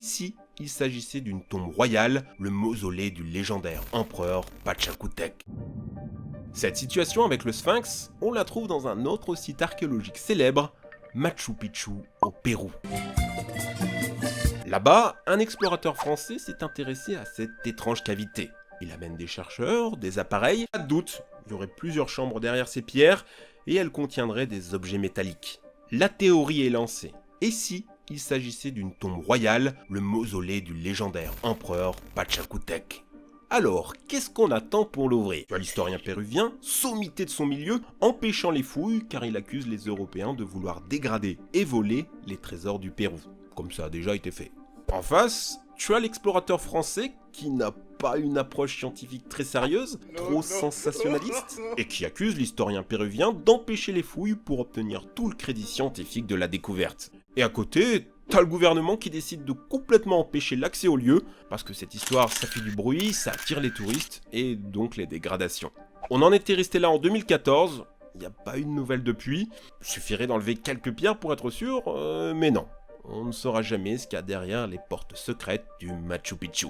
Ici, il s'agissait d'une tombe royale, le mausolée du légendaire empereur Pachacútec. Cette situation avec le Sphinx, on la trouve dans un autre site archéologique célèbre, Machu Picchu au Pérou. Là-bas, un explorateur français s'est intéressé à cette étrange cavité. Il amène des chercheurs, des appareils, pas de doute, il y aurait plusieurs chambres derrière ces pierres et elles contiendraient des objets métalliques. La théorie est lancée. Et si il s'agissait d'une tombe royale, le mausolée du légendaire empereur Pachacútec? Alors, qu'est-ce qu'on attend pour l'ouvrir? L'historien péruvien, sommité de son milieu, empêchant les fouilles car il accuse les Européens de vouloir dégrader et voler les trésors du Pérou, comme ça a déjà été fait. En face, tu as l'explorateur français qui n'a pas une approche scientifique très sérieuse, trop sensationnaliste, et qui accuse l'historien péruvien d'empêcher les fouilles pour obtenir tout le crédit scientifique de la découverte. Et à côté, t'as le gouvernement qui décide de complètement empêcher l'accès au lieu, parce que cette histoire, ça fait du bruit, ça attire les touristes, et donc les dégradations. On en était resté là en 2014, il n'y a pas eu de nouvelles depuis, il suffirait d'enlever quelques pierres pour être sûr, mais non. On ne saura jamais ce qu'il y a derrière les portes secrètes du Machu Picchu.